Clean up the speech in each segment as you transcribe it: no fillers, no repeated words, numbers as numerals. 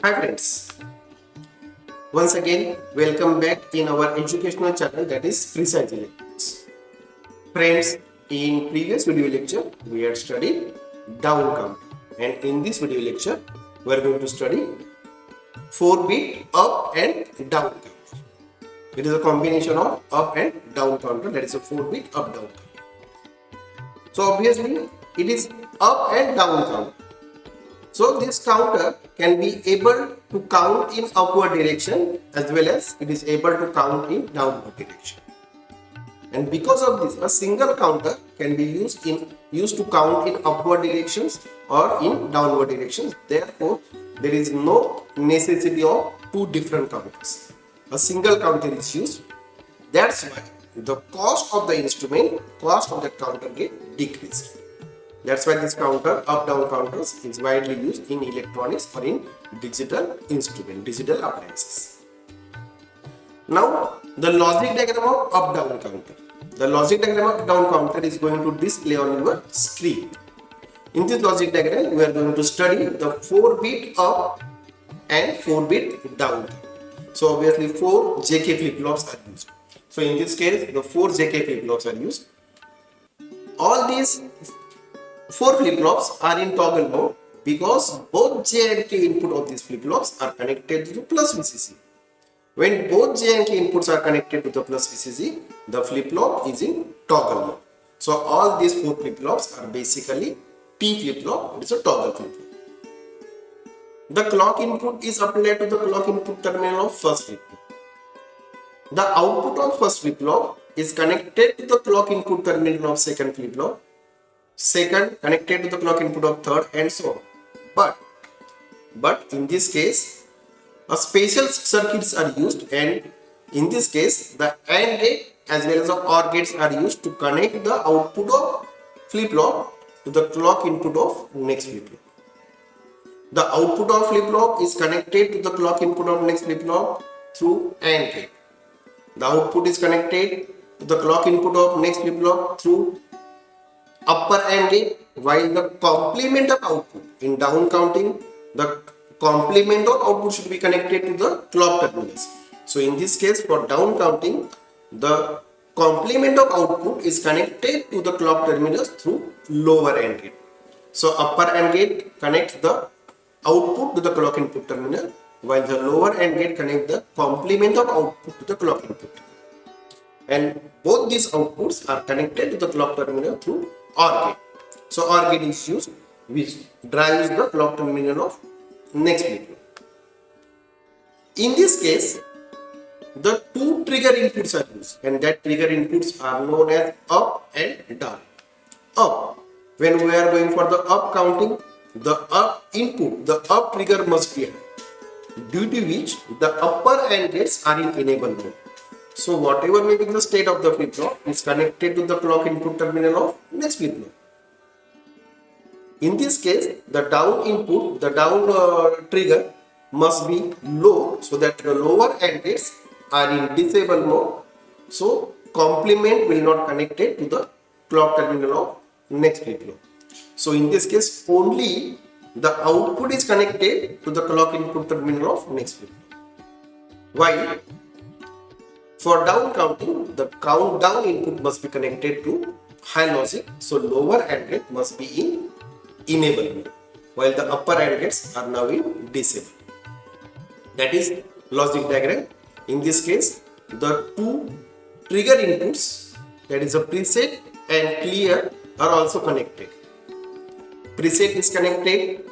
Hi friends, once again welcome back in our educational channel, that is Precise Electronics. Friends, in previous video lecture we had studied down count, and in this video lecture we are going to study 4-bit up and down counter. It is a combination of up and down counter, that is a 4-bit up down counter. So obviously it is up and down counter. So this counter can be able to count in upward direction as well as it is able to count in downward direction. And because of this, a single counter can be used to count in upward directions or in downward directions. Therefore, there is no necessity of two different counters. A single counter is used. That's why the cost of the instrument, cost of that counter get decreased. That's why this counter, up-down counters, is widely used in electronics or in digital instrument, digital appliances. Now, the logic diagram of up-down counter. The logic diagram of up-down counter is going to display on your screen. In this logic diagram, we are going to study the 4-bit up and 4-bit down. So obviously 4 JK flip-flops are used. So in this case, the 4 JK flip-flops are used. All these 4 flip-flops are in toggle mode because both J and K input of these flip-flops are connected to plus VCC. When both J and K inputs are connected to the plus VCC, the flip-flop is in toggle mode. So all these 4 flip-flops are basically T flip-flop, it is a toggle flip-flop. The clock input is applied to the clock input terminal of first flip-flop. The output of first flip-flop is connected to the clock input terminal of second flip-flop. Second connected to the clock input of third, and so on. But in this case, a special circuits are used, and in this case the AND gate as well as the OR gates are used to connect the output of flip-flop to the clock input of next flip-flop. The output of flip-flop is connected to the clock input of next flip-flop through AND gate. The output is connected to the clock input of next flip-flop through upper AND gate, while the complement of output in down counting, the complement of output should be connected to the clock terminals. So in this case, for down counting, the complement of output is connected to the clock terminals through lower AND gate. So upper AND gate connects the output to the clock input terminal, while the lower AND gate connects the complement of output to the clock input. And both these outputs are connected to the clock terminal through OR gate. So OR gate is used, which drives the clock terminal of next flip-flop. In this case, the two trigger inputs are used, and that trigger inputs are known as up and down. Up, when we are going for the up counting, the up input, the up trigger must be high, due to which the upper AND gates are in enable mode. So whatever may be the state of the flip-flop is connected to the clock input terminal of next flip-flop. In this case, the down input, the down trigger must be low, so that the lower AND gates are in disable mode. So complement will not connected to the clock terminal of next flip-flop. So in this case, only the output is connected to the clock input terminal of next flip-flop. While for down counting, the countdown input must be connected to high logic, so lower AND gate must be in enable mode, while the upper AND gates are now in disable. That is logic diagram. In this case, the two trigger inputs, that is a preset and clear, are also connected. Preset is connected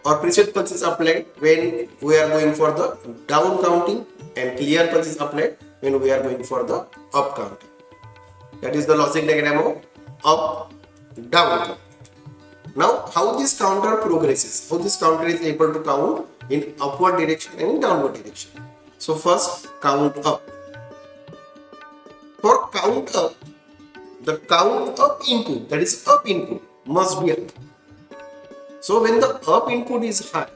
or preset pulse is applied when we are going for the down counting, and clear pulse is applied when we are going for the up counting. That is the logic diagram of up, down counting. Now, how this counter progresses, how this counter is able to count in upward direction and in downward direction. So first, count up. For count up, the count up input, that is up input, must be high. So when the up input is high,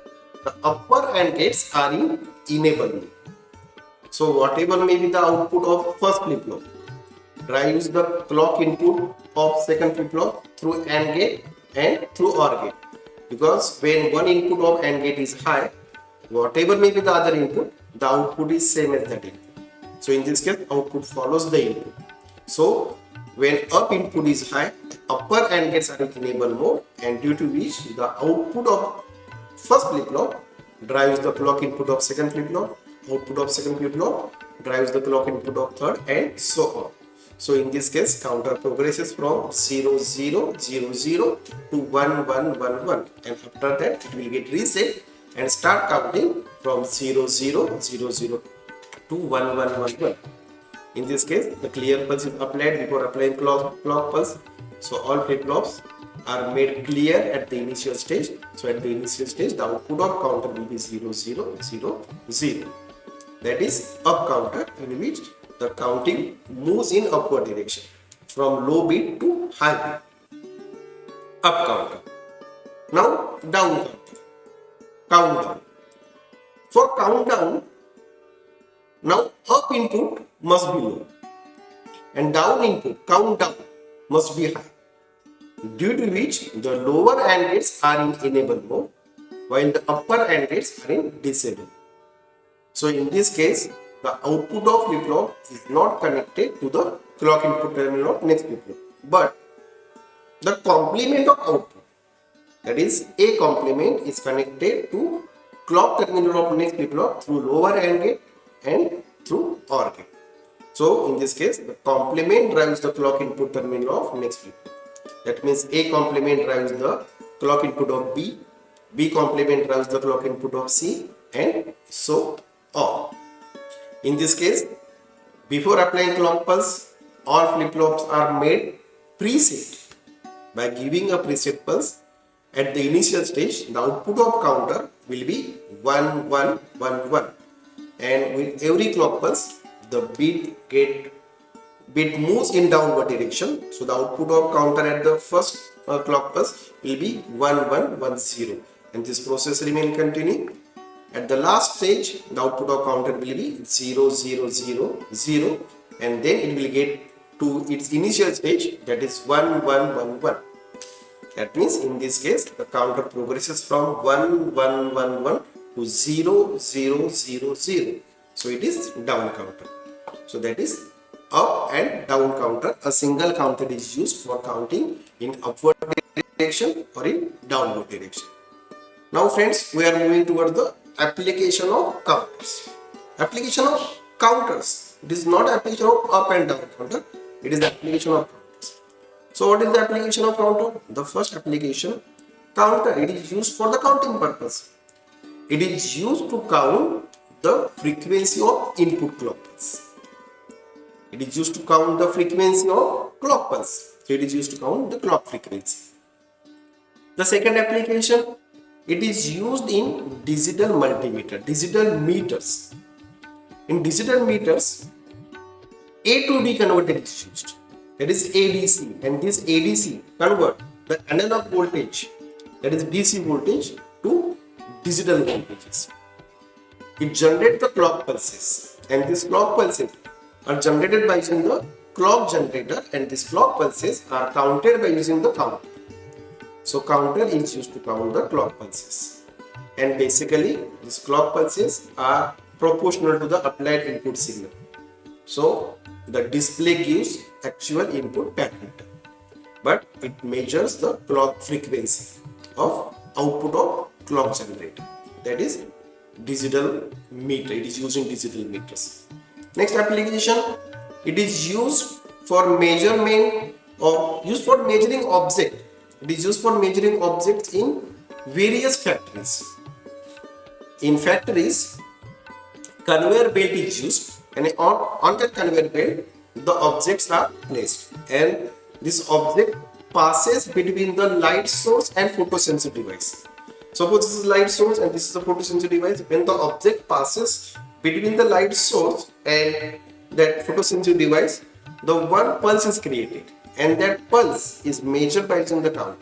the upper AND gates are in enable mode. So whatever may be the output of first flip-flop drives the clock input of second flip-flop through AND gate and through OR gate. Because when one input of AND gate is high, whatever may be the other input, the output is same as that input. So in this case, output follows the input. So when up input is high, upper AND gates are in enable mode, and due to which the output of first flip-flop drives the clock input of second flip-flop, output of second flip-flop drives the clock input of third, and so on. So in this case, counter progresses from 0 0 0 0 to 1 1 1 1, and after that it will get reset and start counting from 0 0 0 0 to 1 1 1 1. In this case, the clear pulse is applied before applying clock pulse. So all flip-flops are made clear at the initial stage. So at the initial stage, the output of counter will be 0 0 0 0. That is up counter, in which the counting moves in upward direction from low bit to high bit. Up counter. Now down counter. Countdown. For countdown, now up input must be low and down input, countdown, must be high, due to which the lower AND gates are in enable mode while the upper AND gates are in disable. So in this case, the output of flip-flop is not connected to the clock input terminal of next flip-flop, but the complement of output, that is A complement, is connected to clock terminal of next flip-flop through lower AND gate and through OR gate. So in this case, the complement drives the clock input terminal of next flip-flop. That means A complement drives the clock input of B, B complement drives the clock input of C, and so on. In this case, before applying clock pulse, all flip-flops are made preset. By giving a preset pulse at the initial stage, the output of counter will be 1 1 1 1, and with every clock pulse, the bit moves in downward direction. So the output of counter at the first clock pulse will be 1 1 1 0, and this process remain continuing. At the last stage, the output of counter will be 0 0 0 0, and then it will get to its initial stage, that is 1 1 1 1. That means in this case, the counter progresses from 1 1 1 1 to 0 0 0 0. So it is down counter. So that is up and down counter. A single counter is used for counting in upward direction or in downward direction. Now friends, we are moving towards the application of counters. Application of counters. It is not application of up and down counter. It is the application of counters. So what is the application of counter? The first application, counter. It is used for the counting purpose. It is used to count the frequency of input clock pulse. It is used to count the frequency of clock pulse. So it is used to count the clock frequency. The second application, it is used in digital multimeter, digital meters. In digital meters, A to D converter is used. That is ADC, and this ADC convert the analog voltage, that is DC voltage, to digital voltages. It generates the clock pulses, and these clock pulses are generated by using the clock generator, and these clock pulses are counted by using the counter. So counter is used to count the clock pulses, and basically these clock pulses are proportional to the applied input signal. So the display gives actual input parameter, but it measures the clock frequency of output of clock generator. That is digital meter. It is used in digital meters. Next application, it is used for measurement or used for measuring object. It is used for measuring objects in various factories. In factories, conveyor belt is used, and on that conveyor belt, the objects are placed, and this object passes between the light source and photosensor device. Suppose this is light source and this is the photosensor device. When the object passes between the light source and that photosensor device, the one pulse is created, and that pulse is measured by using the counter.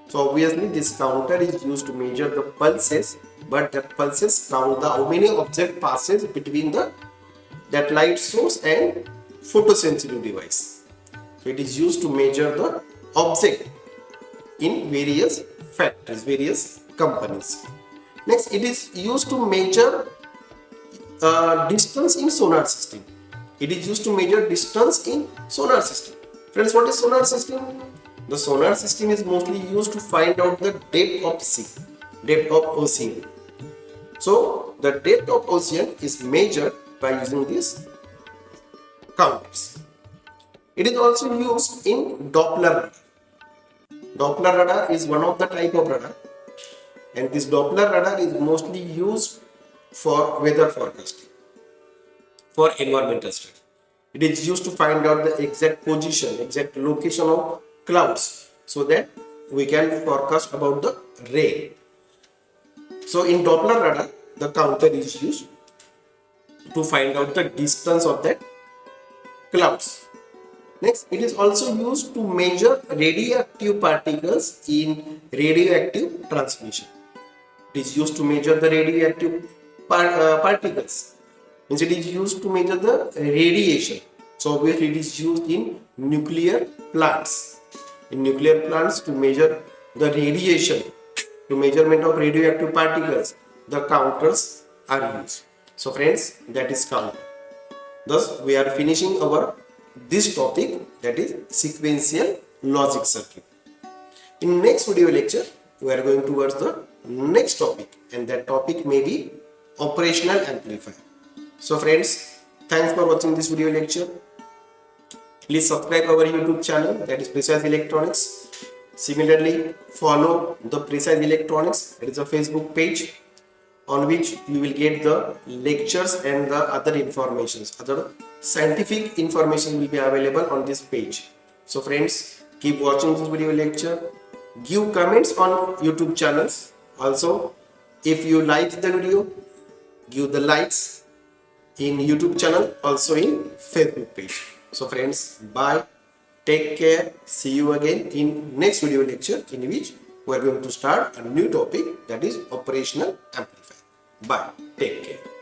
So obviously this counter is used to measure the pulses, but that pulses count the how many object passes between that light source and photosensitive device. So it is used to measure the object in various factories, various companies. Next, it is used to measure distance in sonar system. It is used to measure distance in sonar system. Friends, what is sonar system? The sonar system is mostly used to find out the depth of sea, depth of ocean. So the depth of ocean is measured by using these counters. It is also used in Doppler radar. Doppler radar is one of the type of radar, and this Doppler radar is mostly used for weather forecasting, for environmental study. It is used to find out the exact position, exact location of clouds, so that we can forecast about the rain. So in Doppler radar, the counter is used to find out the distance of that clouds. Next, it is also used to measure radioactive particles in radioactive transmission. It is used to measure the radioactive particles. Means it is used to measure the radiation. So obviously it is used in nuclear plants. In nuclear plants, to measure the radiation, to measurement of radioactive particles, the counters are used. So friends, that is counter. Thus, we are finishing our this topic, that is sequential logic circuit. In next video lecture, we are going towards the next topic, and that topic may be operational amplifier. So friends, thanks for watching this video lecture. Please subscribe our YouTube channel, that is Precise Electronics. Similarly, follow the Precise Electronics, that is a Facebook page on which you will get the lectures and the other informations, other scientific information will be available on this page. So friends, keep watching this video lecture. Give comments on YouTube channels. Also, if you like the video, give the likes in YouTube channel, also in Facebook page. So friends, bye. Take care. See you again in next video lecture, in which we are going to start a new topic, that is operational amplifier. Bye. Take care.